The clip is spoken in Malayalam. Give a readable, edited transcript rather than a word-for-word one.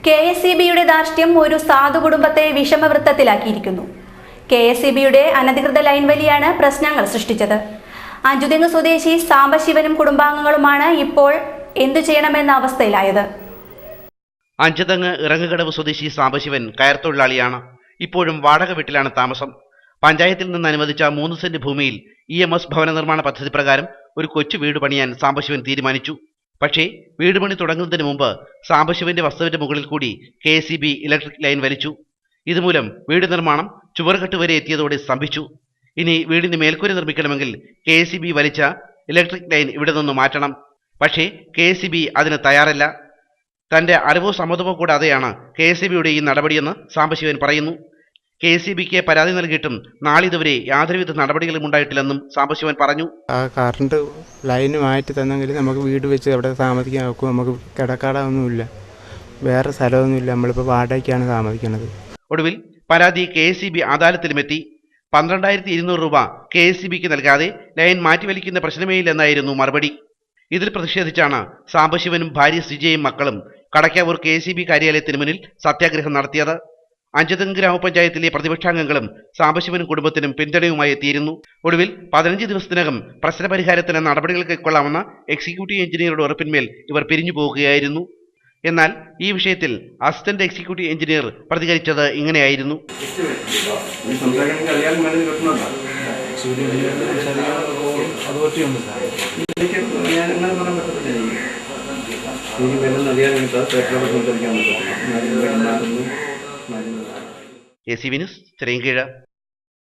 KSEBയുടെ ധാർഷ്ട്യം ഒരു സാധു കുടുംബത്തെ വിഷമവൃത്തത്തിലാക്കിയിരിക്കുന്നു. KSEBയുടെ അനധികൃത ലൈൻ വലിയാണ് പ്രശ്നങ്ങൾ സൃഷ്ടിച്ചത്. അഞ്ചുതെങ്ങ് സ്വദേശി സാംബശിവനും കുടുംബാംഗങ്ങളുമാണ് ഇപ്പോൾ എന്തു ചെയ്യണമെന്ന അവസ്ഥയിലായത്. അഞ്ചുതെങ്ങ് ഇറങ്ങുകടവ് സ്വദേശി സാംബശിവൻ കയർത്തൊഴിലാളിയാണ്. ഇപ്പോഴും വാടക വീട്ടിലാണ് താമസം. പഞ്ചായത്തിൽ നിന്ന് അനുവദിച്ച 3 സെന്റ് ഭൂമിയിൽ EMS ഭവന നിർമ്മാണ പദ്ധതി പ്രകാരം ഒരു കൊച്ചു വീട് പണിയാൻ സാംബശിവൻ തീരുമാനിച്ചു. പക്ഷേ വീട് പണി തുടങ്ങുന്നതിന് മുമ്പ് സാംബശിവന്റെ വസ്തുവിന്റെ മുകളിൽ കൂടി KSEB ഇലക്ട്രിക് ലൈൻ വലിച്ചു. ഇതുമൂലം വീട് നിർമ്മാണം ചുവറുകെട്ട് വരെ എത്തിയതോടെ സ്തംഭിച്ചു. ഇനി വീടിന് മേൽക്കൂര നിർമ്മിക്കണമെങ്കിൽ KSEB വലിച്ച ഇലക്ട്രിക് ലൈൻ ഇവിടെ നിന്ന് മാറ്റണം. പക്ഷേ KSEB അതിന് തയ്യാറല്ല. തന്റെ അറിവോ സമ്മതമോ കൂടാതെയാണ് KSEBയുടെ ഈ നടപടിയെന്ന് സാംബശിവൻ പറയുന്നു. KSEBക്ക് പരാതി നൽകിയിട്ടും നാളിതുവരെ യാതൊരുവിധ നടപടികളും ഉണ്ടായിട്ടില്ലെന്നും സാംബശിവൻ പറഞ്ഞു. ആ കറണ്ട് ലൈന് മാറ്റി തന്നെങ്കിൽ നമുക്ക് വീട് വെച്ച് അവിടെ താമസിക്കാൻ നോക്കും. നമുക്ക് കിടക്കാടൊന്നുമില്ല, വേറെ സ്ഥലമൊന്നുമില്ല. നമ്മളിപ്പോൾ വാടകയ്ക്കാണ് താമസിക്കുന്നത്. ഒടുവിൽ പരാതി KSEB അദാലത്തിലുമെത്തി. 12,200 രൂപ KSEBക്ക് നൽകാതെ ലൈൻ മാറ്റിവലിക്കുന്ന പ്രശ്നമേയില്ലെന്നായിരുന്നു മറുപടി. ഇതിൽ പ്രതിഷേധിച്ചാണ് സാംബശിവനും ഭാര്യ സിജയും മക്കളും കടക്കാവൂർ KSEB കാര്യാലയത്തിന് മുന്നിൽ സത്യാഗ്രഹം നടത്തിയത്. അഞ്ചുതെങ്ങ് ഗ്രാമപഞ്ചായത്തിലെ പ്രതിപക്ഷാംഗങ്ങളും സാംബശിവനും കുടുംബത്തിനും പിന്തുണയുമായി എത്തിയിരുന്നു. ഒടുവിൽ 15 ദിവസത്തിനകം പ്രശ്നപരിഹാരത്തിന് നടപടികൾ കൈക്കൊള്ളാമെന്ന എക്സിക്യൂട്ടീവ് എഞ്ചിനീയറുടെ ഉറപ്പിന്മേൽ ഇവർ പിരിഞ്ഞു പോകുകയായിരുന്നു. എന്നാൽ ഈ വിഷയത്തിൽ അസിസ്റ്റന്റ് എക്സിക്യൂട്ടീവ് എഞ്ചിനീയർ പ്രതികരിച്ചത് ഇങ്ങനെയായിരുന്നു. ACB news, Chirayinkeezhu.